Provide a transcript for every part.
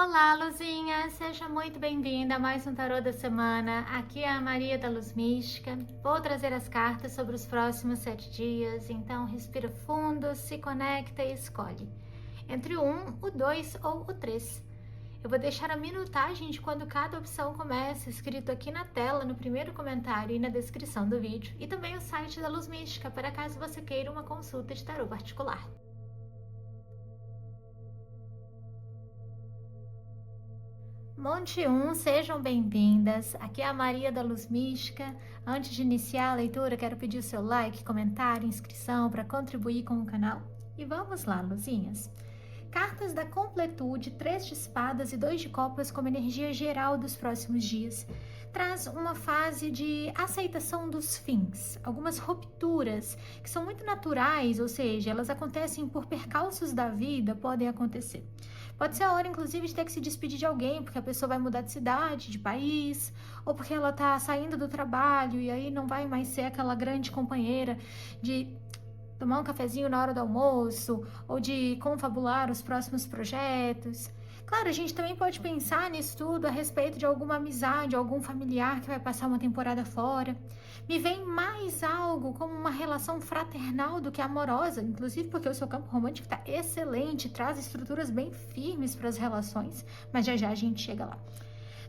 Olá, Luzinha! Seja muito bem-vinda a mais um Tarô da Semana. Aqui é a Maria da Luz Mística. Vou trazer as cartas sobre os próximos 7 dias, então respira fundo, se conecta e escolhe. Entre o 1, o 2 ou o 3. Eu vou deixar a minutagem de quando cada opção começa, escrito aqui na tela, no primeiro comentário e na descrição do vídeo, e também o site da Luz Mística, para caso você queira uma consulta de tarô particular. Monte 1, sejam bem-vindas. Aqui é a Maria da Luz Mística. Antes de iniciar a leitura, quero pedir o seu like, comentário, inscrição para contribuir com o canal. E vamos lá, luzinhas. Cartas da completude, 3 de espadas e 2 de copas como energia geral dos próximos dias. Traz uma fase de aceitação dos fins, algumas rupturas que são muito naturais, ou seja, elas acontecem por percalços da vida, podem acontecer. Pode ser a hora, inclusive, de ter que se despedir de alguém, porque a pessoa vai mudar de cidade, de país, ou porque ela tá saindo do trabalho e aí não vai mais ser aquela grande companheira de tomar um cafezinho na hora do almoço, ou de confabular os próximos projetos. Claro, a gente também pode pensar nisso tudo a respeito de alguma amizade, algum familiar que vai passar uma temporada fora. Me vem mais algo como uma relação fraternal do que amorosa, inclusive porque o seu campo romântico está excelente, traz estruturas bem firmes para as relações, mas já já a gente chega lá.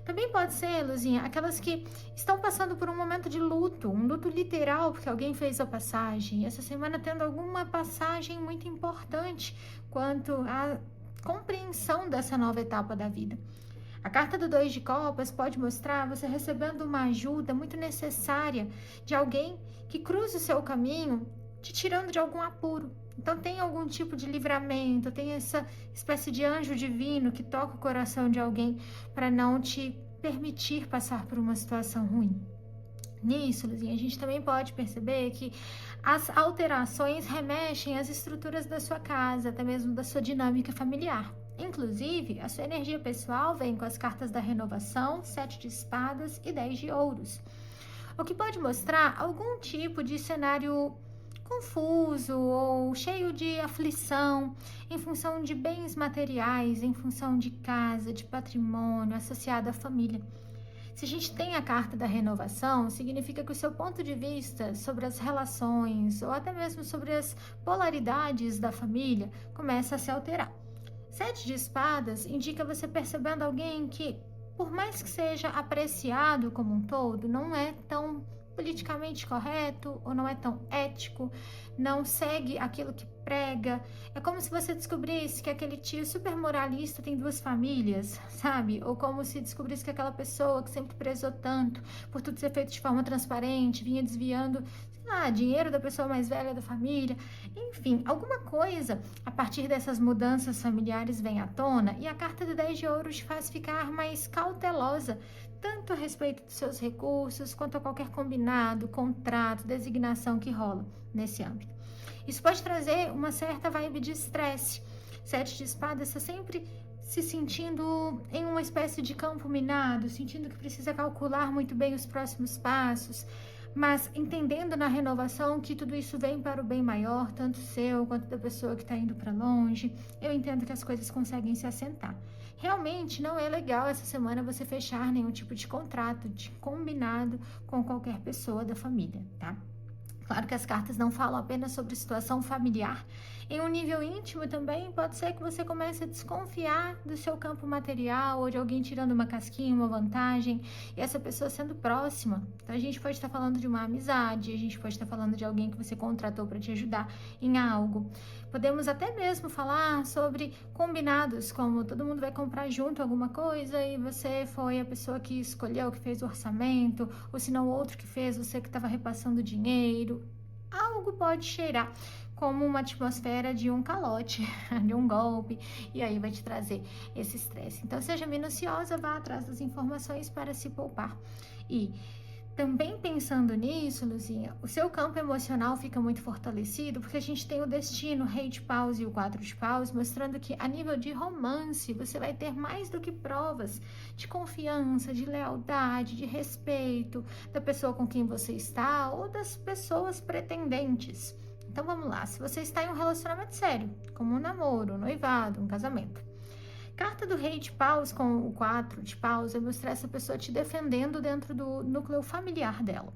Também pode ser, Luzinha, aquelas que estão passando por um momento de luto, um luto literal, porque alguém fez a passagem. Essa semana tendo alguma passagem muito importante quanto à compreensão dessa nova etapa da vida. A carta do 2 de copas pode mostrar você recebendo uma ajuda muito necessária de alguém que cruza o seu caminho, te tirando de algum apuro. Então tem algum tipo de livramento, tem essa espécie de anjo divino que toca o coração de alguém para não te permitir passar por uma situação ruim. Nisso, Luzinha, a gente também pode perceber que as alterações remexem às estruturas da sua casa, até mesmo da sua dinâmica familiar. Inclusive, a sua energia pessoal vem com as cartas da renovação, 7 de espadas e 10 de ouros. O que pode mostrar algum tipo de cenário confuso ou cheio de aflição em função de bens materiais, em função de casa, de patrimônio associado à família. Se a gente tem a carta da renovação, significa que o seu ponto de vista sobre as relações ou até mesmo sobre as polaridades da família começa a se alterar. 7 de espadas indica você percebendo alguém que, por mais que seja apreciado como um todo, não é tão politicamente correto ou não é tão ético, não segue aquilo que prega. É como se você descobrisse que aquele tio super moralista tem 2 famílias, sabe? Ou como se descobrisse que aquela pessoa que sempre prezou tanto por tudo ser feito de forma transparente, vinha desviando, sei lá, dinheiro da pessoa mais velha da família. Enfim, alguma coisa a partir dessas mudanças familiares vem à tona e a carta do 10 de ouros te faz ficar mais cautelosa, tanto a respeito dos seus recursos, quanto a qualquer combinado, contrato, designação que rola nesse âmbito. Isso pode trazer uma certa vibe de estresse. 7 de espadas está sempre se sentindo em uma espécie de campo minado, sentindo que precisa calcular muito bem os próximos passos, mas entendendo na renovação que tudo isso vem para o bem maior, tanto seu quanto da pessoa que está indo para longe. Eu entendo que as coisas conseguem se assentar. Realmente não é legal essa semana você fechar nenhum tipo de contrato, de combinado com qualquer pessoa da família, tá? Claro que as cartas não falam apenas sobre situação familiar. Em um nível íntimo também, pode ser que você comece a desconfiar do seu campo material ou de alguém tirando uma casquinha, uma vantagem, e essa pessoa sendo próxima. Então, a gente pode estar falando de uma amizade, a gente pode estar falando de alguém que você contratou para te ajudar em algo. Podemos até mesmo falar sobre combinados, como todo mundo vai comprar junto alguma coisa e você foi a pessoa que escolheu, que fez o orçamento, ou se não o outro que fez, você que estava repassando dinheiro. Algo pode cheirar como uma atmosfera de um calote, de um golpe, e aí vai te trazer esse estresse. Então, seja minuciosa, vá atrás das informações para se poupar. E também pensando nisso, Luzinha, o seu campo emocional fica muito fortalecido, porque a gente tem o destino, o rei de paus e o 4 de paus, mostrando que a nível de romance, você vai ter mais do que provas de confiança, de lealdade, de respeito da pessoa com quem você está ou das pessoas pretendentes. Então vamos lá, se você está em um relacionamento sério, como um namoro, um noivado, um casamento, Carta do Rei de Paus com o 4 de Paus vai mostrar essa pessoa te defendendo dentro do núcleo familiar dela.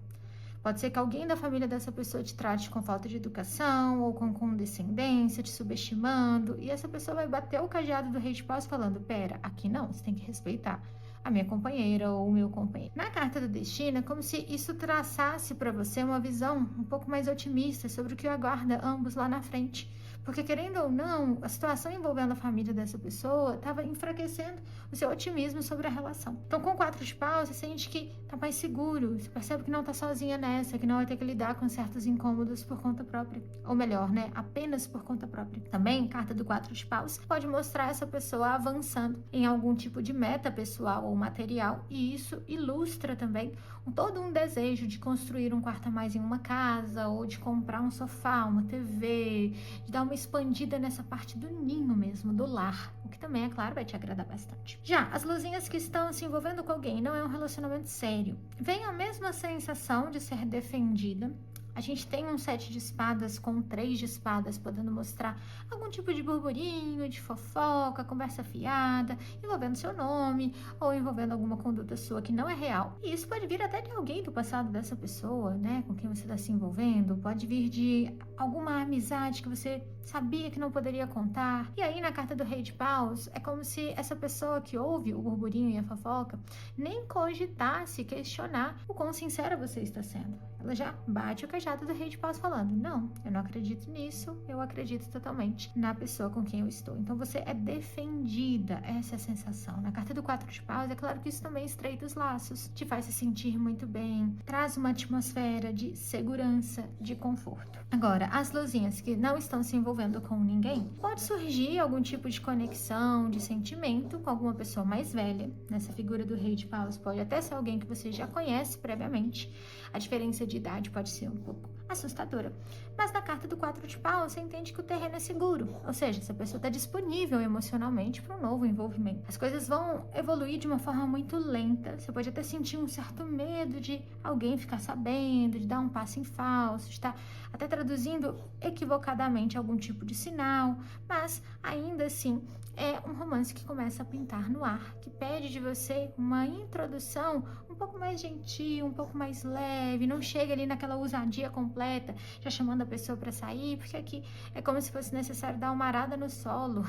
Pode ser que alguém da família dessa pessoa te trate com falta de educação ou com condescendência, te subestimando, e essa pessoa vai bater o cajado do Rei de Paus falando: pera, aqui não, você tem que respeitar a minha companheira ou o meu companheiro. Na carta do destino, é como se isso traçasse para você uma visão um pouco mais otimista sobre o que aguarda ambos lá na frente. Porque, querendo ou não, a situação envolvendo a família dessa pessoa estava enfraquecendo o seu otimismo sobre a relação. Então, com 4 de paus, você sente que tá mais seguro, você percebe que não tá sozinha nessa, que não vai ter que lidar com certos incômodos por conta própria. Ou melhor, né, apenas por conta própria. Também, carta do 4 de paus pode mostrar essa pessoa avançando em algum tipo de meta pessoal ou material, e isso ilustra também todo um desejo de construir um quarto a mais em uma casa, ou de comprar um sofá, uma TV, de dar uma expandida nessa parte do ninho mesmo, do lar, o que também, é claro, vai te agradar bastante. Já as luzinhas que estão se envolvendo com alguém, não é um relacionamento sério, vem a mesma sensação de ser defendida. A gente tem um 7 de espadas com 3 de espadas, podendo mostrar algum tipo de burburinho, de fofoca, conversa fiada, envolvendo seu nome ou envolvendo alguma conduta sua que não é real. E isso pode vir até de alguém do passado dessa pessoa, né, com quem você está se envolvendo. Pode vir de alguma amizade que você sabia que não poderia contar. E aí, na carta do Rei de Paus, é como se essa pessoa que ouve o burburinho e a fofoca nem cogitasse questionar o quão sincera você está sendo. Ela já bate o cajado do Rei de Paus falando: não, eu não acredito nisso, eu acredito totalmente na pessoa com quem eu estou. Então você é defendida, essa é a sensação. Na carta do 4 de Paus, é claro que isso também estreita os laços, te faz se sentir muito bem, traz uma atmosfera de segurança, de conforto. Agora, as luzinhas que não estão se envolvendo com ninguém, pode surgir algum tipo de conexão, de sentimento com alguma pessoa mais velha. Nessa figura do Rei de Paus, pode até ser alguém que você já conhece previamente. A diferença de idade pode ser um pouco assustadora. Mas na carta do 4 de paus, você entende que o terreno é seguro. Ou seja, essa pessoa está disponível emocionalmente para um novo envolvimento. As coisas vão evoluir de uma forma muito lenta. Você pode até sentir um certo medo de alguém ficar sabendo, de dar um passo em falso, de estar até traduzindo equivocadamente algum tipo de sinal. Mas, ainda assim, é um romance que começa a pintar no ar, que pede de você uma introdução um pouco mais gentil, um pouco mais leve, não chega ali naquela ousadia completa, já chamando a pessoa para sair, porque aqui é como se fosse necessário dar uma arada no solo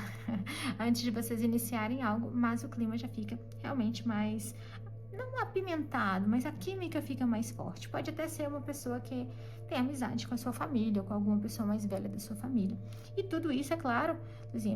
antes de vocês iniciarem algo, mas o clima já fica realmente mais, não apimentado, mas a química fica mais forte. Pode até ser uma pessoa que tem amizade com a sua família, ou com alguma pessoa mais velha da sua família. E tudo isso, é claro,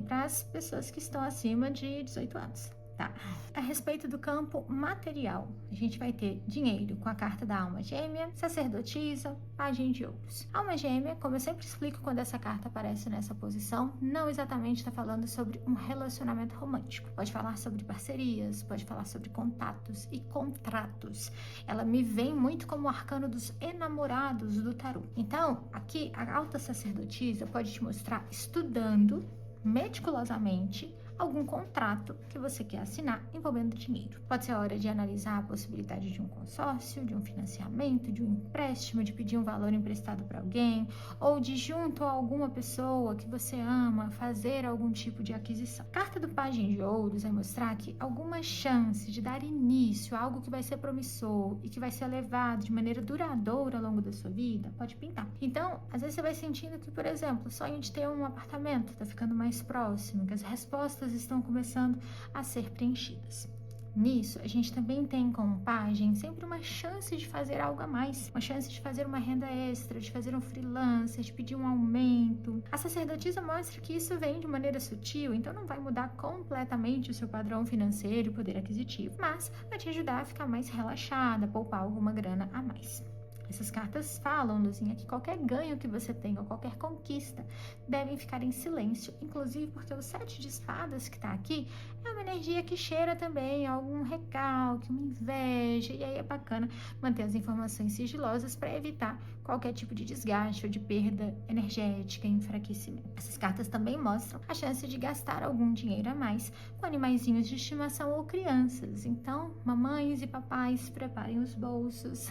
para as pessoas que estão acima de 18 anos. Tá. A respeito do campo material, a gente vai ter dinheiro com a carta da alma gêmea, sacerdotisa, pajem de ouros. Alma gêmea, como eu sempre explico quando essa carta aparece nessa posição, não exatamente está falando sobre um relacionamento romântico. Pode falar sobre parcerias, pode falar sobre contatos e contratos. Ela me vem muito como o arcano dos enamorados do tarô. Então, aqui a alta sacerdotisa pode te mostrar estudando meticulosamente algum contrato que você quer assinar envolvendo dinheiro. Pode ser a hora de analisar a possibilidade de um consórcio, de um financiamento, de um empréstimo, de pedir um valor emprestado para alguém, ou de, junto a alguma pessoa que você ama, fazer algum tipo de aquisição. Carta do pajem de ouros vai mostrar que alguma chance de dar início a algo que vai ser promissor e que vai ser levado de maneira duradoura ao longo da sua vida, pode pintar. Então, às vezes você vai sentindo que, por exemplo, o sonho de ter um apartamento está ficando mais próximo, que as respostas estão começando a ser preenchidas. Nisso, a gente também tem como pajem sempre uma chance de fazer algo a mais, uma chance de fazer uma renda extra, de fazer um freelancer, de pedir um aumento. A sacerdotisa mostra que isso vem de maneira sutil, então não vai mudar completamente o seu padrão financeiro e poder aquisitivo, mas vai te ajudar a ficar mais relaxada, a poupar alguma grana a mais. Essas cartas falam, Luzinha, que qualquer ganho que você tenha ou qualquer conquista devem ficar em silêncio, inclusive porque o 7 de espadas que está aqui é uma energia que cheira também algum recalque, uma inveja, e aí é bacana manter as informações sigilosas para evitar qualquer tipo de desgaste ou de perda energética e enfraquecimento. Essas cartas também mostram a chance de gastar algum dinheiro a mais com animaizinhos de estimação ou crianças. Então, mamães e papais, preparem os bolsos,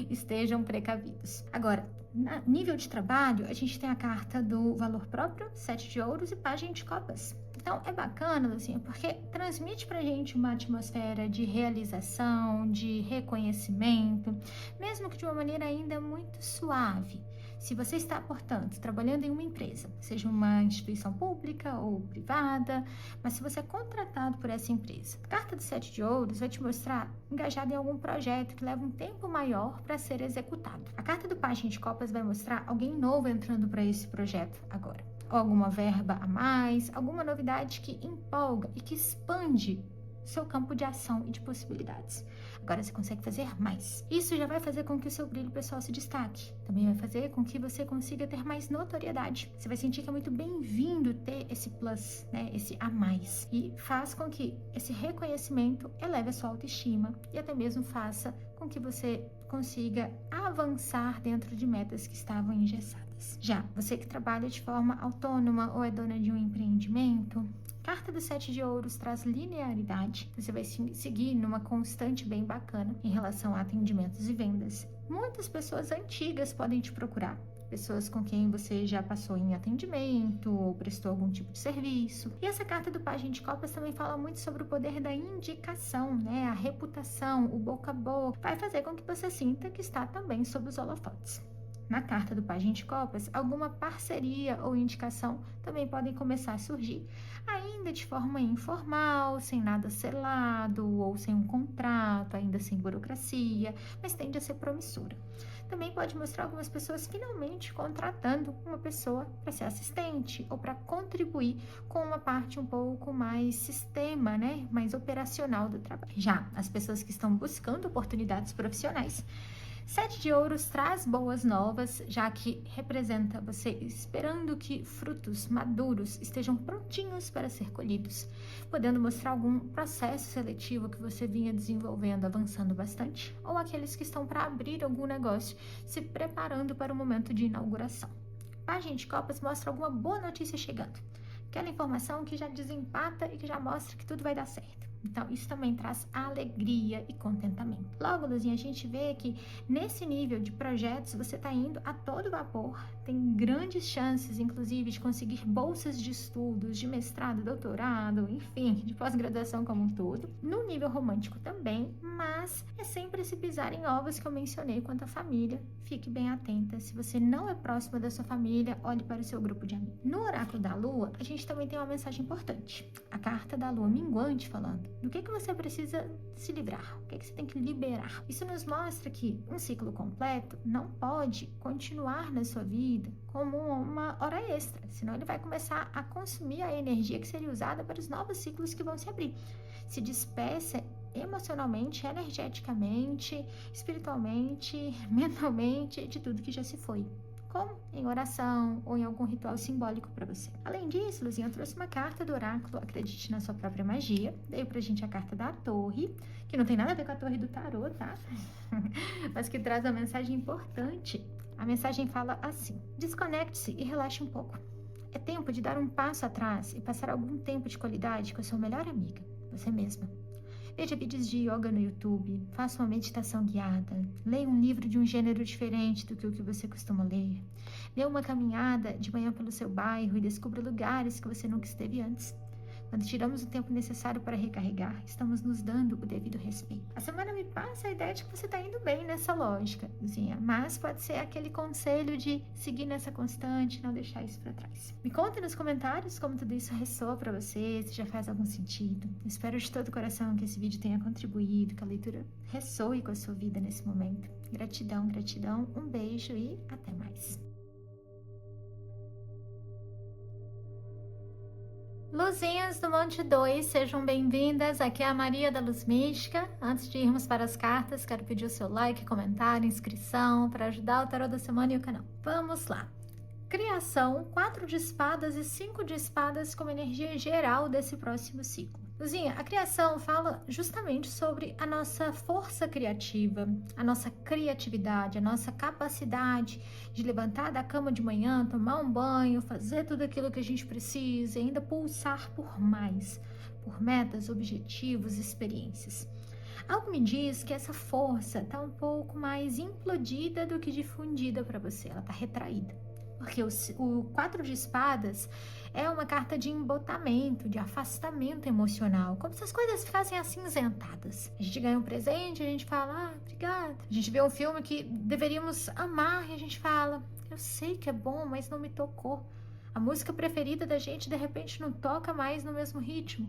estejam precavidos. Agora, no nível de trabalho, a gente tem a carta do valor próprio, 7 de ouros e pajem de copas. Então, é bacana, Luzinha, porque transmite pra gente uma atmosfera de realização, de reconhecimento, mesmo que de uma maneira ainda muito suave. Se você está, portanto, trabalhando em uma empresa, seja uma instituição pública ou privada, mas se você é contratado por essa empresa, a carta do 7 de ouros vai te mostrar engajado em algum projeto que leva um tempo maior para ser executado. A carta do pajem de copas vai mostrar alguém novo entrando para esse projeto agora. Ou alguma verba a mais, alguma novidade que empolga e que expande seu campo de ação e de possibilidades. Agora você consegue fazer mais. Isso já vai fazer com que o seu brilho pessoal se destaque. Também vai fazer com que você consiga ter mais notoriedade. Você vai sentir que é muito bem-vindo ter esse plus, né? Esse a mais. E faz com que esse reconhecimento eleve a sua autoestima e até mesmo faça com que você consiga avançar dentro de metas que estavam engessadas. Já você que trabalha de forma autônoma ou é dona de um empreendimento, carta do 7 de ouros traz linearidade. Você vai seguir numa constante bem bacana em relação a atendimentos e vendas. Muitas pessoas antigas podem te procurar. Pessoas com quem você já passou em atendimento ou prestou algum tipo de serviço. E essa carta do pajem de copas também fala muito sobre o poder da indicação, né? A reputação, o boca a boca. Vai fazer com que você sinta que está também sob os holofotes. Na carta do pajem de copas, alguma parceria ou indicação também podem começar a surgir, ainda de forma informal, sem nada selado ou sem um contrato, ainda sem burocracia, mas tende a ser promissora. Também pode mostrar algumas pessoas finalmente contratando uma pessoa para ser assistente ou para contribuir com uma parte um pouco mais sistema, né? Mais operacional do trabalho. Já as pessoas que estão buscando oportunidades profissionais, 7 de ouros traz boas novas, já que representa você esperando que frutos maduros estejam prontinhos para ser colhidos, podendo mostrar algum processo seletivo que você vinha desenvolvendo, avançando bastante, ou aqueles que estão para abrir algum negócio, se preparando para o momento de inauguração. Pajem de copas mostra alguma boa notícia chegando, aquela informação que já desempata e que já mostra que tudo vai dar certo. Então, isso também traz alegria e contentamento. Logo, Luzinha, a gente vê que nesse nível de projetos você está indo a todo vapor, tem grandes chances, inclusive, de conseguir bolsas de estudos, de mestrado, doutorado, enfim, de pós-graduação como um todo. No nível romântico também, mas é sempre esse pisar em ovos que eu mencionei quanto à família. Fique bem atenta. Se você não é próximo da sua família, olhe para o seu grupo de amigos. No oráculo da lua, a gente também tem uma mensagem importante. A carta da lua minguante falando do que você precisa se livrar, o que você tem que liberar. Isso nos mostra que um ciclo completo não pode continuar na sua vida como uma hora extra, senão ele vai começar a consumir a energia que seria usada para os novos ciclos que vão se abrir. Se despeça emocionalmente, energeticamente, espiritualmente, mentalmente, de tudo que já se foi. Como em oração ou em algum ritual simbólico para você. Além disso, Luzinha, eu trouxe uma carta do oráculo Acredite na Sua Própria Magia. Veio pra gente a carta da Torre, que não tem nada a ver com a Torre do Tarô, tá? Mas que traz uma mensagem importante. A mensagem fala assim: desconecte-se e relaxe um pouco. É tempo de dar um passo atrás e passar algum tempo de qualidade com a sua melhor amiga, você mesma. Veja vídeos de yoga no YouTube, faça uma meditação guiada, leia um livro de um gênero diferente do que o que você costuma ler, dê uma caminhada de manhã pelo seu bairro e descubra lugares que você nunca esteve antes. Quando tiramos o tempo necessário para recarregar, estamos nos dando o devido respeito. A semana me passa a ideia de que você está indo bem nessa lógica, Luzinha, mas pode ser aquele conselho de seguir nessa constante, não deixar isso para trás. Me conta nos comentários como tudo isso ressoa para você, se já faz algum sentido. Espero de todo o coração que esse vídeo tenha contribuído, que a leitura ressoe com a sua vida nesse momento. Gratidão, gratidão, um beijo e até mais. Luzinhas do Monte 2, sejam bem-vindas. Aqui é a Maria da Luz Mística. Antes de irmos para as cartas, quero pedir o seu like, comentário, inscrição para ajudar o Tarô da Semana e o canal. Vamos lá. Criação, 4 de espadas e 5 de espadas como energia geral desse próximo ciclo. Luzinha, a criação fala justamente sobre a nossa força criativa, a nossa criatividade, a nossa capacidade de levantar da cama de manhã, tomar um banho, fazer tudo aquilo que a gente precisa e ainda pulsar por mais, por metas, objetivos, experiências. Algo me diz que essa força está um pouco mais implodida do que difundida para você, ela está retraída. Porque o 4 de espadas é uma carta de embotamento, de afastamento emocional, como se as coisas ficassem acinzentadas. A gente ganha um presente, a gente fala, ah, obrigada. A gente vê um filme que deveríamos amar e a gente fala, eu sei que é bom, mas não me tocou. A música preferida da gente, de repente, não toca mais no mesmo ritmo.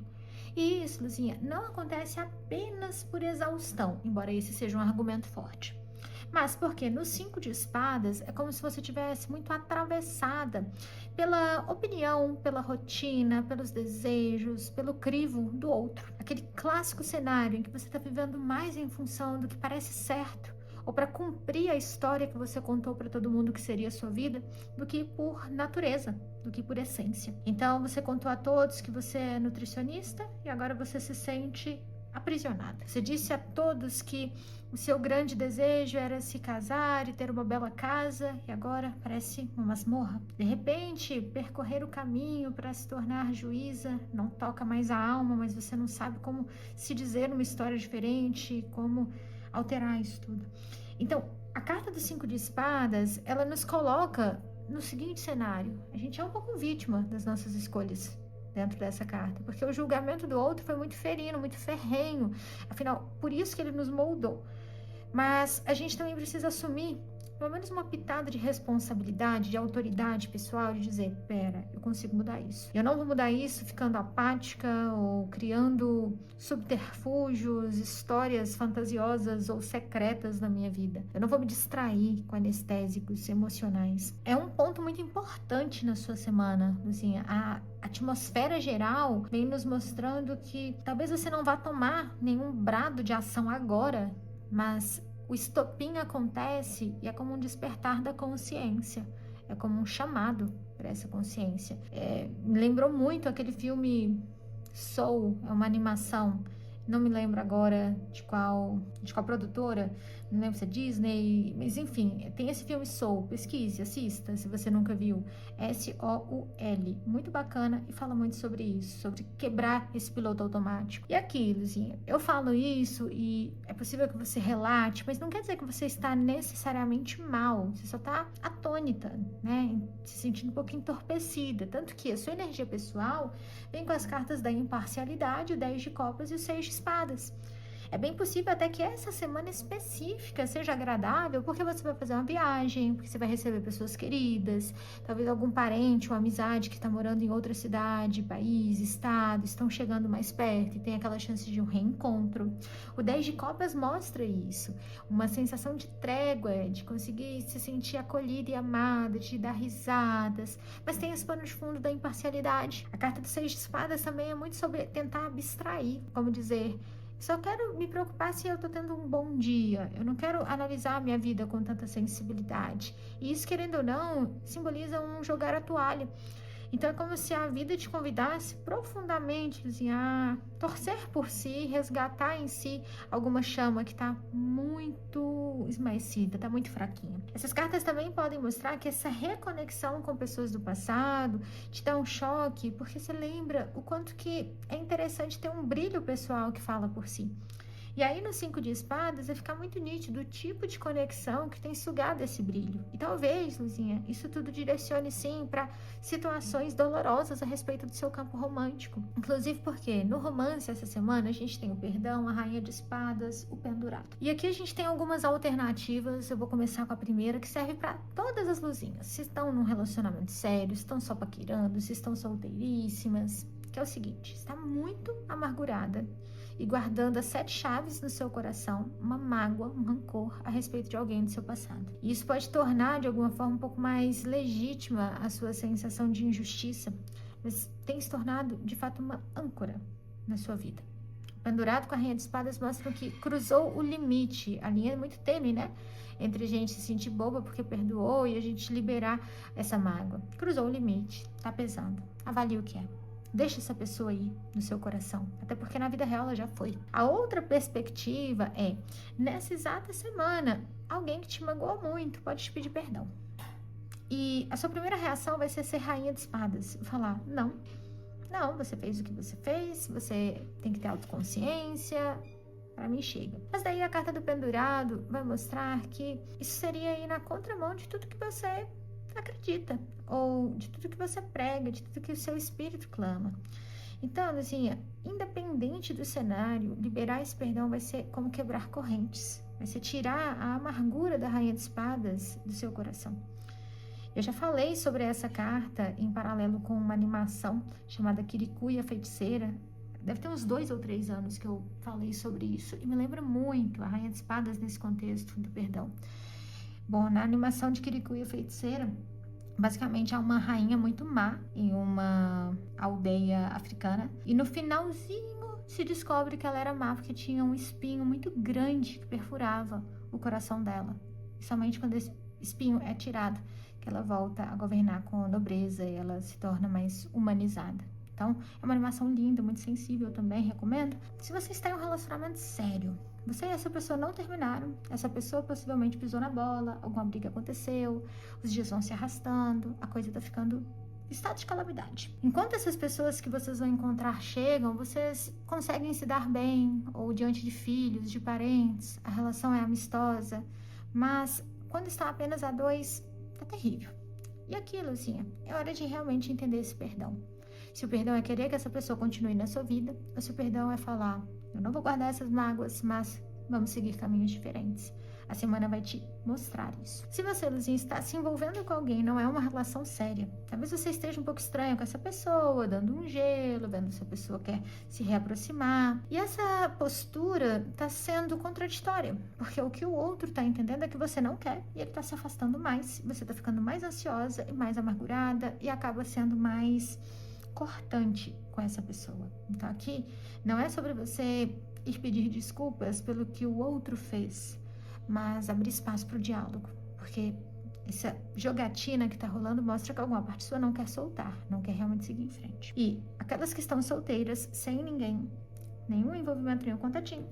E isso, Luzinha, não acontece apenas por exaustão, embora esse seja um argumento forte. Mas porque no 5 de espadas é como se você tivesse muito atravessada pela opinião, pela rotina, pelos desejos, pelo crivo do outro. Aquele clássico cenário em que você está vivendo mais em função do que parece certo, ou para cumprir a história que você contou para todo mundo que seria a sua vida, do que por natureza, do que por essência. Então você contou a todos que você é nutricionista e agora você se sente aprisionada. Você disse a todos que o seu grande desejo era se casar e ter uma bela casa e agora parece uma masmorra. De repente, percorrer o caminho para se tornar juíza não toca mais a alma, mas você não sabe como se dizer uma história diferente, como alterar isso tudo. Então, a carta do 5 de espadas, ela nos coloca no seguinte cenário: a gente é um pouco vítima das nossas escolhas dentro dessa carta, porque o julgamento do outro foi muito ferino, muito ferrenho, afinal, por isso que ele nos moldou. Mas a gente também precisa assumir pelo menos uma pitada de responsabilidade, de autoridade pessoal, de dizer, pera, eu consigo mudar isso. Eu não vou mudar isso ficando apática ou criando subterfúgios, histórias fantasiosas ou secretas na minha vida. Eu não vou me distrair com anestésicos emocionais. É um ponto muito importante na sua semana, Luzinha. A atmosfera geral vem nos mostrando que talvez você não vá tomar nenhum brado de ação agora, mas o estopim acontece e é como um despertar da consciência, é como um chamado para essa consciência. Me lembrou muito aquele filme Soul, é uma animação, não me lembro agora de qual produtora, não lembro se é Disney, mas enfim, tem esse filme Soul, pesquise, assista, se você nunca viu, S-O-U-L, muito bacana e fala muito sobre isso, sobre quebrar esse piloto automático. E aqui, Luzinha, eu falo isso e é possível que você relate, mas não quer dizer que você está necessariamente mal, você só está atônita, né, se sentindo um pouco entorpecida, tanto que a sua energia pessoal vem com as cartas da imparcialidade, o 10 de copas e o 6 de espadas. É bem possível até que essa semana específica seja agradável, porque você vai fazer uma viagem, porque você vai receber pessoas queridas, talvez algum parente ou amizade que está morando em outra cidade, país, estado, estão chegando mais perto e tem aquela chance de um reencontro. O 10 de copas mostra isso, uma sensação de trégua, de conseguir se sentir acolhida e amada, de dar risadas, mas tem esse pano de fundo da imparcialidade. A carta do 6 de espadas também é muito sobre tentar abstrair, como dizer, só quero me preocupar se eu tô tendo um bom dia. Eu não quero analisar a minha vida com tanta sensibilidade. E isso, querendo ou não, simboliza um jogar a toalha. Então é como se a vida te convidasse profundamente assim, a torcer por si, resgatar em si alguma chama que está muito esmaecida, está muito fraquinha. Essas cartas também podem mostrar que essa reconexão com pessoas do passado te dá um choque, porque você lembra o quanto que é interessante ter um brilho pessoal que fala por si. E aí no 5 de espadas vai ficar muito nítido o tipo de conexão que tem sugado esse brilho. E talvez, Luzinha, isso tudo direcione sim para situações dolorosas a respeito do seu campo romântico. Inclusive porque no romance essa semana a gente tem o perdão, a rainha de espadas, o pendurado. E aqui a gente tem algumas alternativas, eu vou começar com a primeira, que serve para todas as Luzinhas. Se estão num relacionamento sério, se estão só paquerando, se estão solteiríssimas, que é o seguinte, está muito amargurada e guardando as 7 chaves no seu coração, uma mágoa, um rancor a respeito de alguém do seu passado. E isso pode tornar, de alguma forma, um pouco mais legítima a sua sensação de injustiça, mas tem se tornado, de fato, uma âncora na sua vida. O pendurado com a rainha de espadas mostra que cruzou o limite, a linha é muito tênue, né? Entre a gente se sentir boba porque perdoou e a gente liberar essa mágoa. Cruzou o limite, tá pesando. Avalie o que é. Deixa essa pessoa aí no seu coração, até porque na vida real ela já foi. A outra perspectiva é, nessa exata semana, alguém que te magoou muito pode te pedir perdão. E a sua primeira reação vai ser rainha de espadas, falar, não, você fez o que você fez, você tem que ter autoconsciência, para mim chega. Mas daí a carta do pendurado vai mostrar que isso seria ir na contramão de tudo que você acredita, ou de tudo que você prega, de tudo que o seu espírito clama. Então, Luzinha, independente do cenário, liberar esse perdão vai ser como quebrar correntes, vai ser tirar a amargura da Rainha de Espadas do seu coração. Eu já falei sobre essa carta em paralelo com uma animação chamada Kirikou e a Feiticeira. Deve ter uns 2 ou 3 anos que eu falei sobre isso. E me lembra muito a Rainha de Espadas nesse contexto do perdão. Bom, na animação de Kirikou e a Feiticeira, basicamente há uma rainha muito má em uma aldeia africana. E no finalzinho se descobre que ela era má porque tinha um espinho muito grande que perfurava o coração dela. E somente quando esse espinho é tirado que ela volta a governar com nobreza e ela se torna mais humanizada. Então, é uma animação linda, muito sensível também, recomendo. Se você está em um relacionamento sério, você e essa pessoa não terminaram, essa pessoa possivelmente pisou na bola, alguma briga aconteceu, os dias vão se arrastando, a coisa tá ficando estado de calamidade. Enquanto essas pessoas que vocês vão encontrar chegam, vocês conseguem se dar bem, ou diante de filhos, de parentes, a relação é amistosa, mas quando estão apenas a dois, tá terrível. E aqui, Luzinha, é hora de realmente entender esse perdão. Se o perdão é querer que essa pessoa continue na sua vida, ou se o perdão é falar, eu não vou guardar essas mágoas, mas vamos seguir caminhos diferentes. A semana vai te mostrar isso. Se você, Luzinha, está se envolvendo com alguém, não é uma relação séria. Talvez você esteja um pouco estranho com essa pessoa, dando um gelo, vendo se a pessoa quer se reaproximar. E essa postura está sendo contraditória, porque o que o outro está entendendo é que você não quer e ele está se afastando mais. Você está ficando mais ansiosa e mais amargurada e acaba sendo mais cortante com essa pessoa. Então aqui não é sobre você ir pedir desculpas pelo que o outro fez, mas abrir espaço para o diálogo, porque essa jogatina que tá rolando mostra que alguma parte sua não quer soltar, não quer realmente seguir em frente. E aquelas que estão solteiras, sem ninguém, nenhum envolvimento, nenhum contatinho,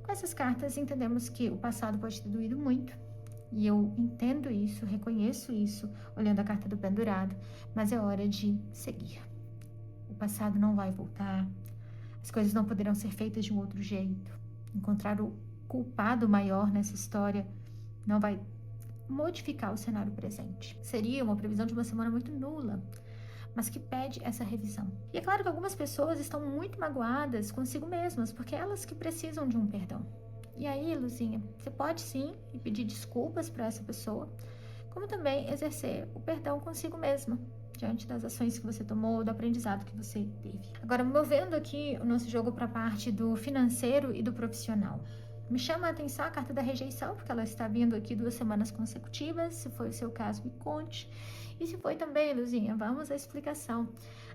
com essas cartas entendemos que o passado pode ter doído muito, e eu entendo isso, reconheço isso, olhando a carta do pendurado, mas é hora de seguir. O passado não vai voltar, as coisas não poderão ser feitas de um outro jeito. Encontrar o culpado maior nessa história não vai modificar o cenário presente. Seria uma previsão de uma semana muito nula, mas que pede essa revisão. E é claro que algumas pessoas estão muito magoadas consigo mesmas, porque é elas que precisam de um perdão. E aí, Luzinha, você pode sim pedir desculpas para essa pessoa, como também exercer o perdão consigo mesma, diante das ações que você tomou, do aprendizado que você teve. Agora, movendo aqui o nosso jogo para a parte do financeiro e do profissional. Me chama a atenção a carta da rejeição, porque ela está vindo aqui 2 semanas consecutivas. Se foi o seu caso, me conte. E se foi também, Luzinha, vamos à explicação.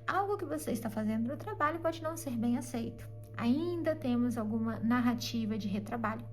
Algo que você está fazendo no trabalho pode não ser bem aceito. Ainda temos alguma narrativa de retrabalho.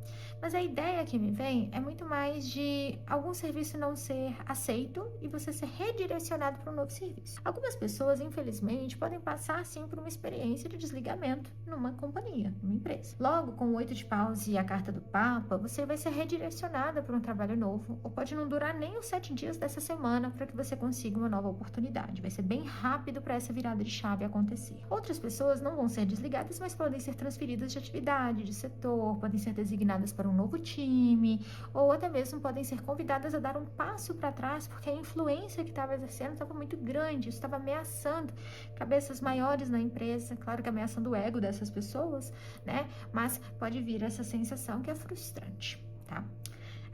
Mas a ideia que me vem é muito mais de algum serviço não ser aceito e você ser redirecionado para um novo serviço. Algumas pessoas, infelizmente, podem passar, sim, por uma experiência de desligamento numa companhia, numa empresa. Logo, com o 8 de paus e a carta do Papa, você vai ser redirecionada para um trabalho novo, ou pode não durar nem os 7 dias dessa semana para que você consiga uma nova oportunidade. Vai ser bem rápido para essa virada de chave acontecer. Outras pessoas não vão ser desligadas, mas podem ser transferidas de atividade, de setor, podem ser designadas para um novo time, ou até mesmo podem ser convidadas a dar um passo para trás, porque a influência que estava exercendo estava muito grande, estava ameaçando cabeças maiores na empresa, claro que ameaçando o ego dessas pessoas, né? Mas pode vir essa sensação que é frustrante, tá?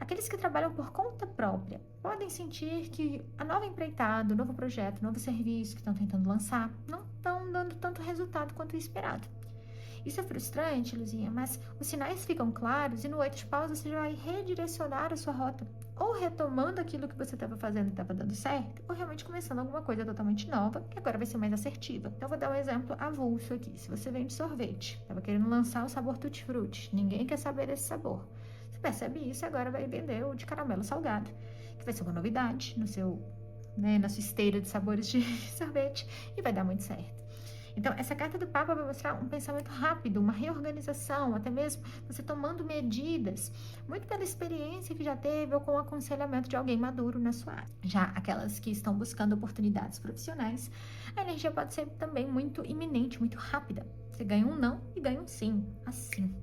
Aqueles que trabalham por conta própria podem sentir que a nova empreitada, o novo projeto, o novo serviço que estão tentando lançar não estão dando tanto resultado quanto o esperado. Isso é frustrante, Luzinha, mas os sinais ficam claros e no 8 de paus você já vai redirecionar a sua rota. Ou retomando aquilo que você estava fazendo e estava dando certo, ou realmente começando alguma coisa totalmente nova, que agora vai ser mais assertiva. Então, vou dar um exemplo avulso aqui. Se você vende sorvete, estava querendo lançar o sabor tutti-frutti, ninguém quer saber desse sabor. Você percebe isso e agora vai vender o de caramelo salgado, que vai ser uma novidade no seu, na sua esteira de sabores de sorvete e vai dar muito certo. Então, essa carta do Papa vai mostrar um pensamento rápido, uma reorganização, até mesmo você tomando medidas, muito pela experiência que já teve ou com o aconselhamento de alguém maduro na sua área. Já aquelas que estão buscando oportunidades profissionais, a energia pode ser também muito iminente, muito rápida. Você ganha um não e ganha um sim, assim.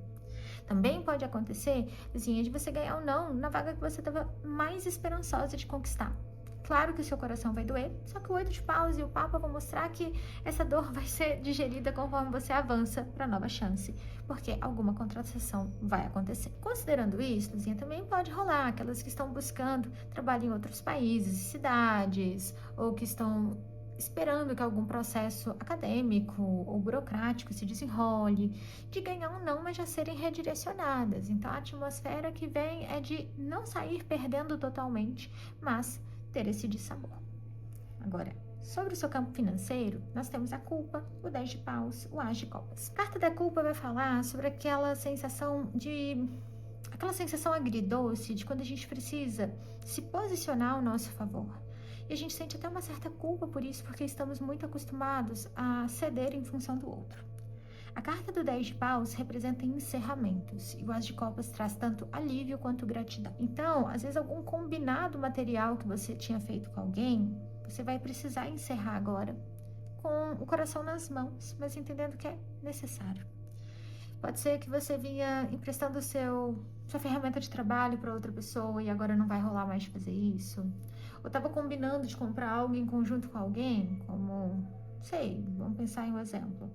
Também pode acontecer, assim, de você ganhar um não na vaga que você estava mais esperançosa de conquistar. Claro que o seu coração vai doer, só que o 8 de paus e o papa vão mostrar que essa dor vai ser digerida conforme você avança para nova chance, porque alguma contração vai acontecer. Considerando isso, Luzinha, também pode rolar aquelas que estão buscando trabalho em outros países, cidades, ou que estão esperando que algum processo acadêmico ou burocrático se desenrole, de ganhar um não, mas já serem redirecionadas. Então, a atmosfera que vem é de não sair perdendo totalmente, mas ter esse dissabor. Agora, sobre o seu campo financeiro, nós temos a culpa, o 10 de paus, o as de copas. A carta da culpa vai falar sobre aquela sensação agridoce de quando a gente precisa se posicionar ao nosso favor. E a gente sente até uma certa culpa por isso, porque estamos muito acostumados a ceder em função do outro. A carta do 10 de paus representa encerramentos, e o as de copas traz tanto alívio quanto gratidão. Então, às vezes algum combinado material que você tinha feito com alguém, você vai precisar encerrar agora com o coração nas mãos, mas entendendo que é necessário. Pode ser que você vinha emprestando sua ferramenta de trabalho para outra pessoa e agora não vai rolar mais de fazer isso. Ou estava combinando de comprar algo em conjunto com alguém, como, sei, vamos pensar em um exemplo.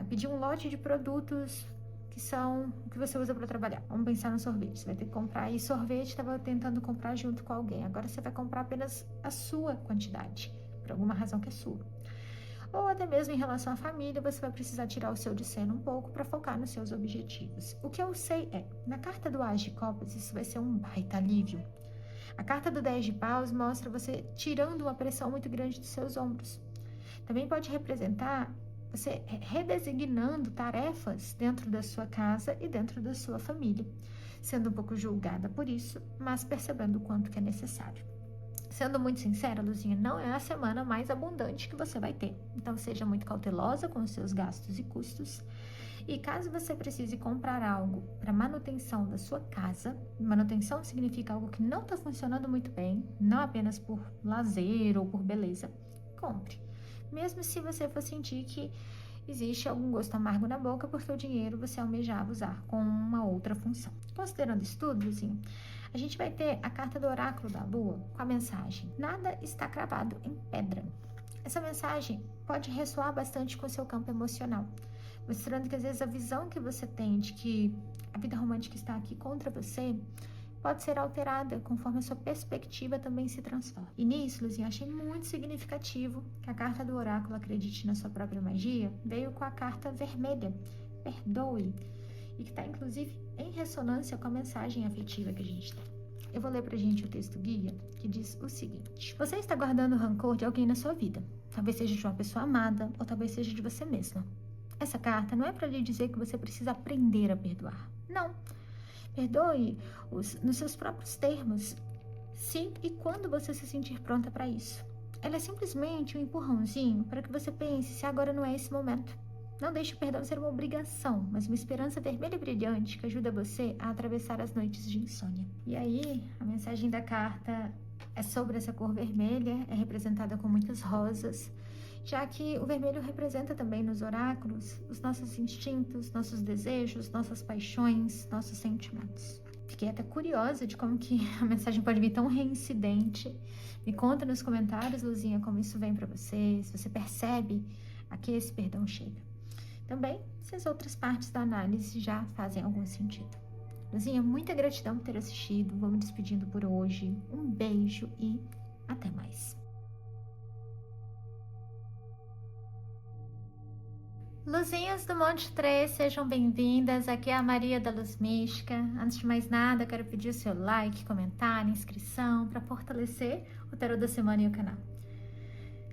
Pedir um lote de produtos que são o que você usa para trabalhar. Vamos pensar no sorvete. Você vai ter que comprar e sorvete estava tentando comprar junto com alguém. Agora você vai comprar apenas a sua quantidade, por alguma razão que é sua. Ou até mesmo em relação à família, você vai precisar tirar o seu de cena um pouco para focar nos seus objetivos. O que eu sei é, na carta do as de copas, isso vai ser um baita alívio. A carta do 10 de paus mostra você tirando uma pressão muito grande dos seus ombros. Também pode representar você redesignando tarefas dentro da sua casa e dentro da sua família, sendo um pouco julgada por isso, mas percebendo o quanto que é necessário. Sendo muito sincera, Luzinha, não é a semana mais abundante que você vai ter. Então, seja muito cautelosa com os seus gastos e custos. E caso você precise comprar algo para manutenção da sua casa, manutenção significa algo que não está funcionando muito bem, não apenas por lazer ou por beleza, compre. Mesmo se você for sentir que existe algum gosto amargo na boca, porque o dinheiro você almejava usar com uma outra função. Considerando isso tudo, Luzinha, a gente vai ter a carta do oráculo da lua com a mensagem: nada está cravado em pedra. Essa mensagem pode ressoar bastante com o seu campo emocional, mostrando que às vezes a visão que você tem de que a vida romântica está aqui contra você pode ser alterada conforme a sua perspectiva também se transforma. E nisso, Luzinha, achei muito significativo que a carta do oráculo Acredite na Sua Própria Magia veio com a carta vermelha, Perdoe, e que está inclusive em ressonância com a mensagem afetiva que a gente tem. Eu vou ler pra gente o texto guia, que diz o seguinte: você está guardando rancor de alguém na sua vida. Talvez seja de uma pessoa amada, ou talvez seja de você mesma. Essa carta não é para lhe dizer que você precisa aprender a perdoar. Não. Perdoe nos seus próprios termos, se e quando você se sentir pronta para isso. Ela é simplesmente um empurrãozinho para que você pense se agora não é esse momento. Não deixe o perdão ser uma obrigação, mas uma esperança vermelha e brilhante que ajuda você a atravessar as noites de insônia. E aí, a mensagem da carta é sobre essa cor vermelha, é representada com muitas rosas, já que o vermelho representa também nos oráculos os nossos instintos, nossos desejos, nossas paixões, nossos sentimentos. Fiquei até curiosa de como que a mensagem pode vir tão reincidente. Me conta nos comentários, Luzinha, como isso vem para você, se você percebe a que esse perdão chega. Também, se as outras partes da análise já fazem algum sentido. Luzinha, muita gratidão por ter assistido. Vou me despedindo por hoje. Um beijo e até mais. Luzinhas do Monte 3, sejam bem-vindas. Aqui é a Maria da Luz Mística. Antes de mais nada, quero pedir o seu like, comentário, inscrição para fortalecer o Tarô da Semana e o canal.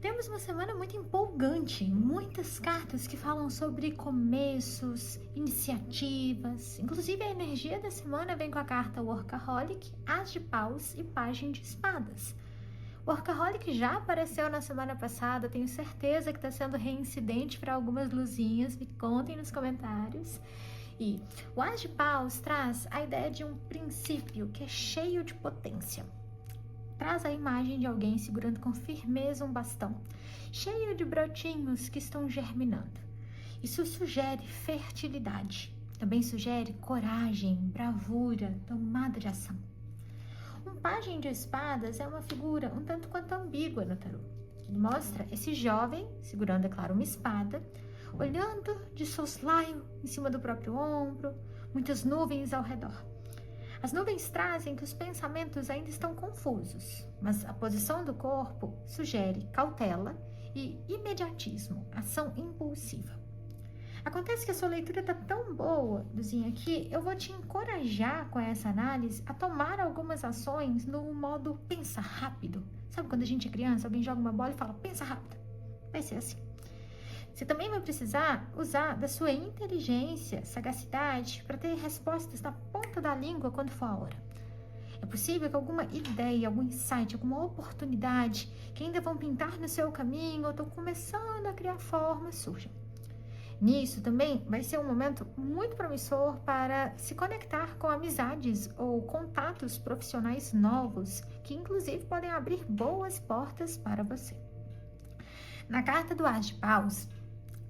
Temos uma semana muito empolgante, muitas cartas que falam sobre começos, iniciativas. Inclusive, a energia da semana vem com a carta Workaholic, As de Paus e Pajem de Espadas. O Workaholic já apareceu na semana passada, tenho certeza que está sendo reincidente para algumas luzinhas, me contem nos comentários. E o As de Paus traz a ideia de um princípio que é cheio de potência. Traz a imagem de alguém segurando com firmeza um bastão, cheio de brotinhos que estão germinando. Isso sugere fertilidade, também sugere coragem, bravura, tomada de ação. Um pajem de espadas é uma figura um tanto quanto ambígua no tarô. Ele mostra esse jovem segurando, é claro, uma espada, olhando de soslaio em cima do próprio ombro, muitas nuvens ao redor. As nuvens trazem que os pensamentos ainda estão confusos, mas a posição do corpo sugere cautela e imediatismo, ação impulsiva. Acontece que a sua leitura está tão boa, Luzinha, que eu vou te encorajar com essa análise a tomar algumas ações no modo pensa rápido. Sabe quando a gente é criança, alguém joga uma bola e fala, pensa rápido? Vai ser assim. Você também vai precisar usar da sua inteligência, sagacidade, para ter respostas na ponta da língua quando for a hora. É possível que alguma ideia, algum insight, alguma oportunidade que ainda vão pintar no seu caminho ou estão começando a criar forma surja. Nisso também vai ser um momento muito promissor para se conectar com amizades ou contatos profissionais novos, que inclusive podem abrir boas portas para você. Na carta do As de Paus,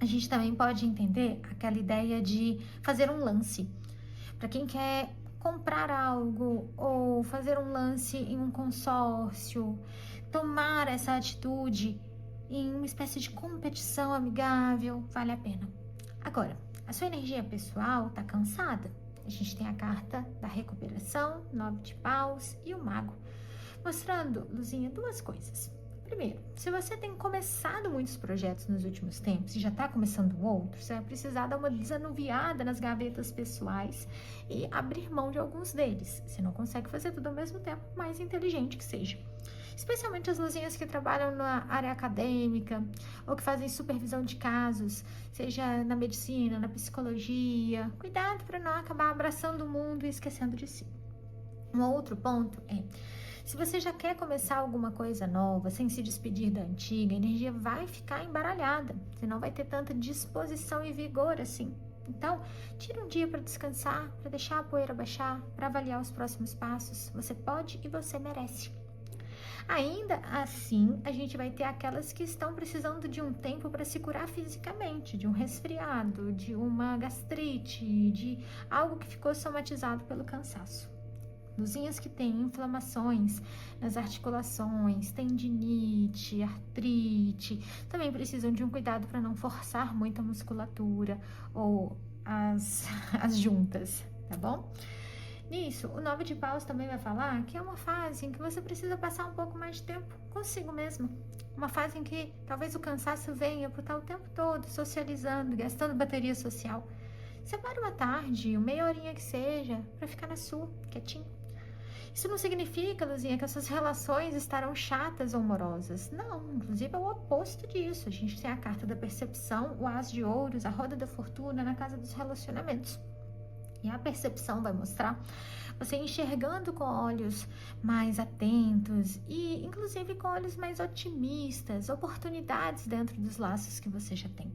a gente também pode entender aquela ideia de fazer um lance. Para quem quer comprar algo ou fazer um lance em um consórcio, tomar essa atitude em uma espécie de competição amigável, vale a pena. Agora, a sua energia pessoal está cansada? A gente tem a carta da recuperação, 9 de paus e o mago, mostrando, Luzinha, duas coisas. Primeiro, se você tem começado muitos projetos nos últimos tempos e já está começando outro, você vai precisar dar uma desanuviada nas gavetas pessoais e abrir mão de alguns deles. Você não consegue fazer tudo ao mesmo tempo, mais inteligente que seja. Especialmente as luzinhas que trabalham na área acadêmica ou que fazem supervisão de casos, seja na medicina, na psicologia. Cuidado para não acabar abraçando o mundo e esquecendo de si. Um outro ponto é, se você já quer começar alguma coisa nova, sem se despedir da antiga, a energia vai ficar embaralhada. Você não vai ter tanta disposição e vigor assim. Então, tira um dia para descansar, para deixar a poeira baixar, para avaliar os próximos passos. Você pode e você merece. Ainda assim, a gente vai ter aquelas que estão precisando de um tempo para se curar fisicamente, de um resfriado, de uma gastrite, de algo que ficou somatizado pelo cansaço. Luzinhas que têm inflamações nas articulações, tendinite, artrite, também precisam de um cuidado para não forçar muito a musculatura ou as juntas, tá bom? Nisso, o 9 de paus também vai falar que é uma fase em que você precisa passar um pouco mais de tempo consigo mesmo. Uma fase em que talvez o cansaço venha por estar o tempo todo socializando, gastando bateria social. Separe uma tarde, uma meia horinha que seja, para ficar na sua, quietinho. Isso não significa, Luzinha, que as suas relações estarão chatas ou morosas. Não, inclusive é o oposto disso. A gente tem a carta da percepção, o as de ouros, a roda da fortuna na casa dos relacionamentos. E a percepção vai mostrar você enxergando com olhos mais atentos e, inclusive, com olhos mais otimistas, oportunidades dentro dos laços que você já tem.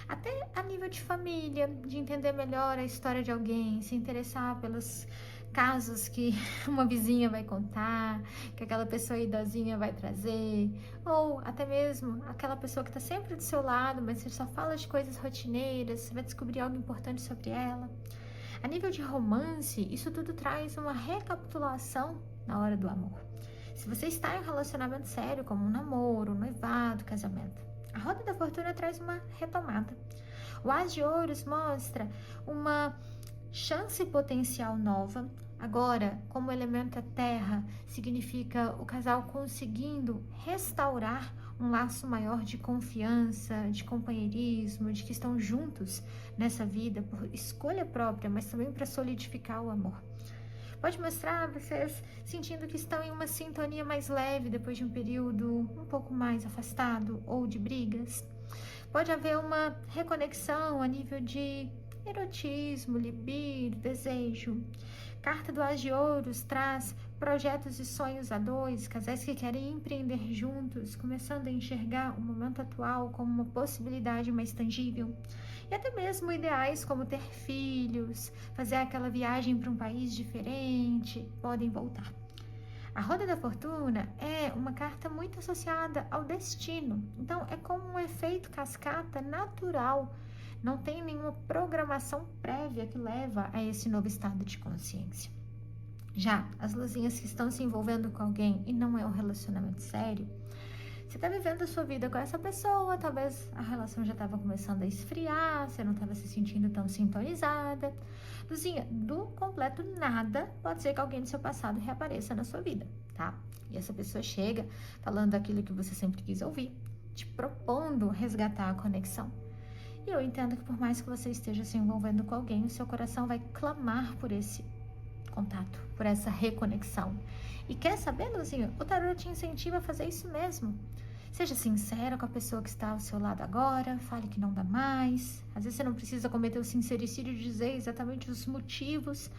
Até a nível de família, de entender melhor a história de alguém, se interessar pelos casos que uma vizinha vai contar, que aquela pessoa idosinha vai trazer, ou até mesmo aquela pessoa que está sempre do seu lado, mas você só fala de coisas rotineiras, você vai descobrir algo importante sobre ela. A nível de romance, isso tudo traz uma recapitulação na hora do amor. Se você está em um relacionamento sério, como um namoro, um noivado, casamento, a roda da fortuna traz uma retomada. O as de ouros mostra uma chance potencial nova. Agora, como o elemento é terra, significa o casal conseguindo restaurar um laço maior de confiança, de companheirismo, de que estão juntos nessa vida por escolha própria, mas também para solidificar o amor. Pode mostrar vocês sentindo que estão em uma sintonia mais leve depois de um período um pouco mais afastado ou de brigas. Pode haver uma reconexão a nível de erotismo, libido, desejo. Carta do As de Ouros traz projetos e sonhos a dois, casais que querem empreender juntos, começando a enxergar o momento atual como uma possibilidade mais tangível. E até mesmo ideais como ter filhos, fazer aquela viagem para um país diferente, podem voltar. A Roda da Fortuna é uma carta muito associada ao destino, então é como um efeito cascata natural. Não tem nenhuma programação prévia que leva a esse novo estado de consciência. Já as luzinhas que estão se envolvendo com alguém e não é um relacionamento sério, você está vivendo a sua vida com essa pessoa, talvez a relação já estava começando a esfriar, você não estava se sentindo tão sintonizada. Luzinha, do completo nada, pode ser que alguém do seu passado reapareça na sua vida, tá? E essa pessoa chega falando aquilo que você sempre quis ouvir, te propondo resgatar a conexão. E eu entendo que por mais que você esteja se envolvendo com alguém, o seu coração vai clamar por esse contato, por essa reconexão. E quer saber, Luzinha? O tarô te incentiva a fazer isso mesmo. Seja sincera com a pessoa que está ao seu lado agora, fale que não dá mais. Às vezes você não precisa cometer o sincericídio de dizer exatamente os motivos.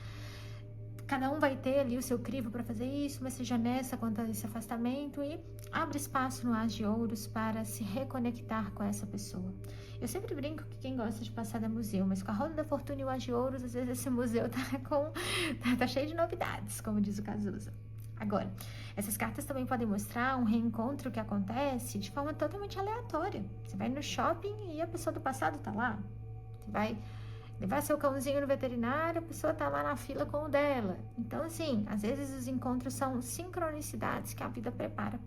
Cada um vai ter ali o seu crivo para fazer isso, mas seja honesta quanto a esse afastamento e abre espaço no As de Ouros para se reconectar com essa pessoa. Eu sempre brinco que quem gosta de passar é museu, mas com a Roda da Fortuna e o As de Ouros, às vezes esse museu tá cheio de novidades, como diz o Cazuza. Agora, essas cartas também podem mostrar um reencontro que acontece de forma totalmente aleatória. Você vai no shopping e a pessoa do passado tá lá. Você vai levar seu cãozinho no veterinário, a pessoa tá lá na fila com o dela. Então, assim, às vezes os encontros são sincronicidades que a vida prepara.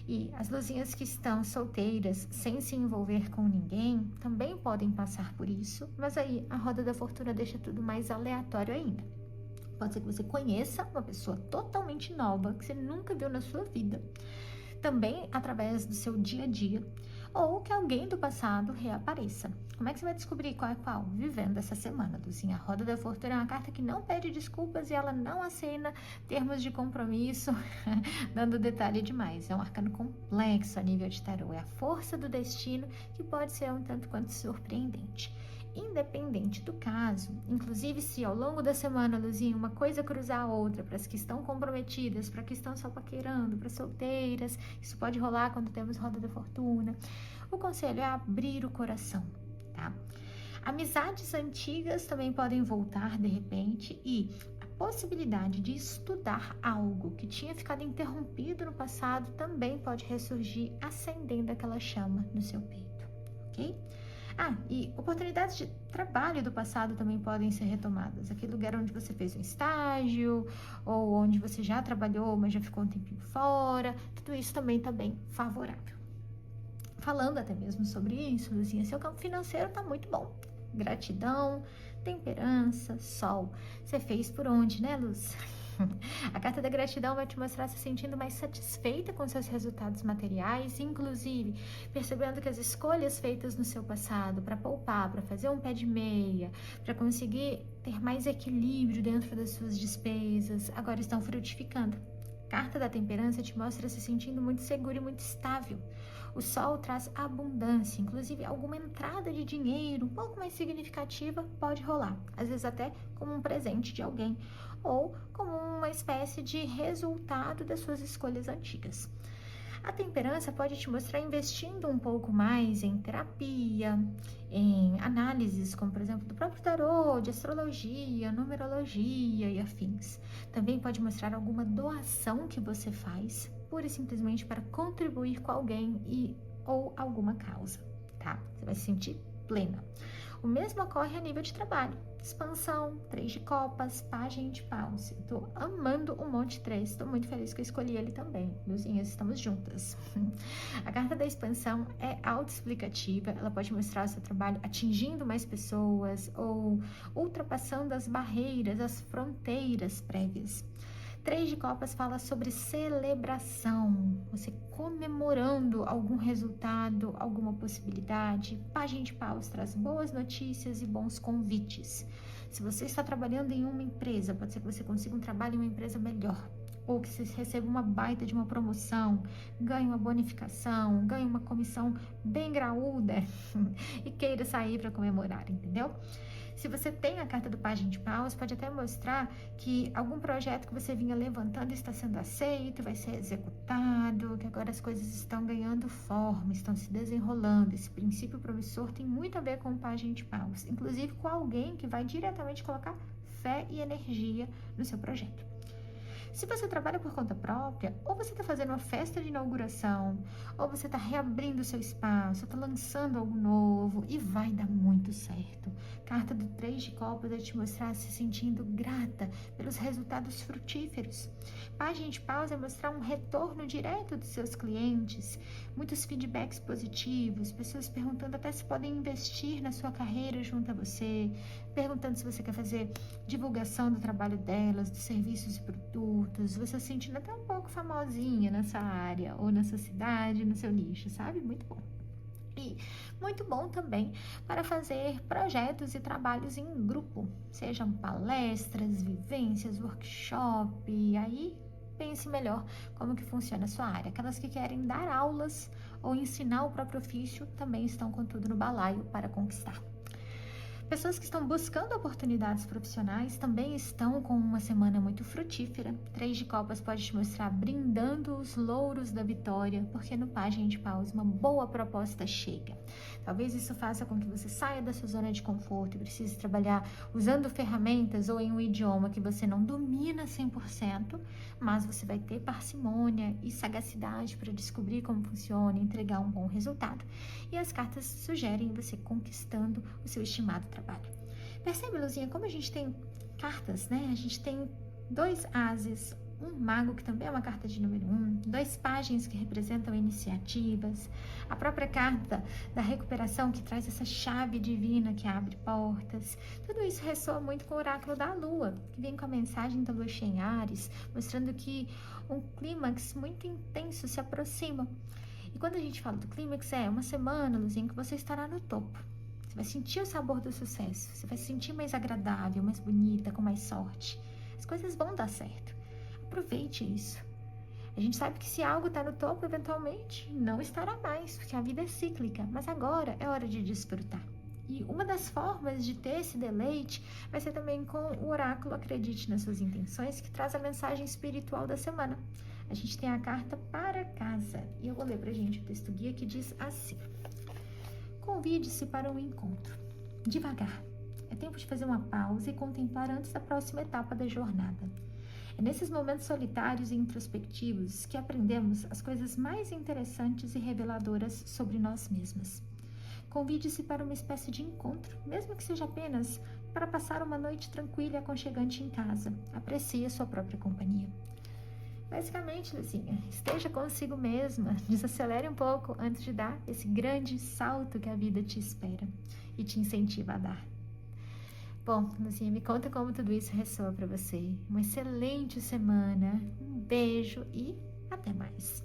E as luzinhas que estão solteiras, sem se envolver com ninguém, também podem passar por isso, mas aí a Roda da Fortuna deixa tudo mais aleatório ainda. Pode ser que você conheça uma pessoa totalmente nova, que você nunca viu na sua vida, também através do seu dia a dia, ou que alguém do passado reapareça. Como é que você vai descobrir qual é qual? Vivendo essa semana, Luzinha. A Roda da Fortuna é uma carta que não pede desculpas e ela não assina termos de compromisso, dando detalhe demais. É um arcano complexo a nível de tarô. É a força do destino que pode ser um tanto quanto surpreendente. Independente do caso, inclusive se ao longo da semana, Luzinha, uma coisa cruzar a outra, para as que estão comprometidas, para que estão só paquerando, para solteiras, isso pode rolar quando temos Roda da Fortuna. O conselho é abrir o coração, tá? Amizades antigas também podem voltar de repente e a possibilidade de estudar algo que tinha ficado interrompido no passado também pode ressurgir, acendendo aquela chama no seu peito, ok? E oportunidades de trabalho do passado também podem ser retomadas. Aquele lugar onde você fez um estágio, ou onde você já trabalhou, mas já ficou um tempinho fora, tudo isso também está bem favorável. Falando até mesmo sobre isso, Luzinha, seu campo financeiro está muito bom. Gratidão, temperança, sol. Você fez por onde, né, Luz? A carta da gratidão vai te mostrar se sentindo mais satisfeita com seus resultados materiais, inclusive percebendo que as escolhas feitas no seu passado para poupar, para fazer um pé de meia, para conseguir ter mais equilíbrio dentro das suas despesas, agora estão frutificando. A carta da temperança te mostra se sentindo muito seguro e muito estável. O sol traz abundância, inclusive alguma entrada de dinheiro um pouco mais significativa pode rolar, às vezes até como um presente de alguém ou como uma espécie de resultado das suas escolhas antigas. A temperança pode te mostrar investindo um pouco mais em terapia, em análises, como por exemplo do próprio tarô, de astrologia, numerologia e afins. Também pode mostrar alguma doação que você faz, pura e simplesmente para contribuir com alguém ou alguma causa, tá? Você vai se sentir plena. O mesmo ocorre a nível de trabalho. Expansão, 3 de copas, Pagem de Paus. Eu tô amando o Monte 3, tô muito feliz que eu escolhi ele também. Luzinhas, estamos juntas. A carta da expansão é autoexplicativa, ela pode mostrar o seu trabalho atingindo mais pessoas ou ultrapassando as barreiras, as fronteiras prévias. 3 de copas fala sobre celebração, você comemorando algum resultado, alguma possibilidade. Pagem de Paus traz boas notícias e bons convites. Se você está trabalhando em uma empresa, pode ser que você consiga um trabalho em uma empresa melhor, ou que você receba uma baita de uma promoção, ganhe uma bonificação, ganhe uma comissão bem graúda e queira sair para comemorar, entendeu? Se você tem a carta do Pagem de Paus, pode até mostrar que algum projeto que você vinha levantando está sendo aceito, vai ser executado, que agora as coisas estão ganhando forma, estão se desenrolando. Esse princípio promissor tem muito a ver com o Pagem de Paus, inclusive com alguém que vai diretamente colocar fé e energia no seu projeto. Se você trabalha por conta própria, ou você está fazendo uma festa de inauguração, ou você está reabrindo o seu espaço, está lançando algo novo e vai dar muito certo. Carta do 3 de Copas vai te mostrar se sentindo grata pelos resultados frutíferos. Página de Paus vai mostrar um retorno direto dos seus clientes, muitos feedbacks positivos, pessoas perguntando até se podem investir na sua carreira junto a você, perguntando se você quer fazer divulgação do trabalho delas, dos serviços e produtos, você se sentindo até um pouco famosinha nessa área, ou nessa cidade, no seu nicho, sabe? Muito bom. E muito bom também para fazer projetos e trabalhos em grupo, sejam palestras, vivências, workshop, aí pense melhor como que funciona a sua área. Aquelas que querem dar aulas ou ensinar o próprio ofício também estão com tudo no balaio para conquistar. Pessoas que estão buscando oportunidades profissionais também estão com uma semana muito frutífera. 3 de Copas pode te mostrar brindando os louros da vitória, porque no Página de Paus uma boa proposta chega. Talvez isso faça com que você saia da sua zona de conforto e precise trabalhar usando ferramentas ou em um idioma que você não domina 100%, mas você vai ter parcimônia e sagacidade para descobrir como funciona e entregar um bom resultado. E as cartas sugerem você conquistando o seu estimado trabalho. Percebe, Luzinha, como a gente tem cartas, né? A gente tem 2 ases, um mago, que também é uma carta de número 1, 2 páginas que representam iniciativas, a própria carta da recuperação que traz essa chave divina que abre portas. Tudo isso ressoa muito com o oráculo da Lua, que vem com a mensagem da Lua cheia em Áries, mostrando que um clímax muito intenso se aproxima. E quando a gente fala do clímax, é uma semana, Luzinha, que você estará no topo. Você vai sentir o sabor do sucesso, você vai se sentir mais agradável, mais bonita, com mais sorte. As coisas vão dar certo. Aproveite isso. A gente sabe que se algo está no topo, eventualmente não estará mais, porque a vida é cíclica, mas agora é hora de desfrutar. E uma das formas de ter esse deleite vai ser também com o oráculo Acredite nas Suas Intenções, que traz a mensagem espiritual da semana. A gente tem a carta para casa, e eu vou ler pra gente o texto guia que diz assim: convide-se para um encontro. Devagar. É tempo de fazer uma pausa e contemplar antes da próxima etapa da jornada. É nesses momentos solitários e introspectivos que aprendemos as coisas mais interessantes e reveladoras sobre nós mesmas. Convide-se para uma espécie de encontro, mesmo que seja apenas para passar uma noite tranquila e aconchegante em casa. Aprecie a sua própria companhia. Basicamente, Lucinha, esteja consigo mesma, desacelere um pouco antes de dar esse grande salto que a vida te espera e te incentiva a dar. Bom, Lucinha, me conta como tudo isso ressoa para você. Uma excelente semana, um beijo e até mais.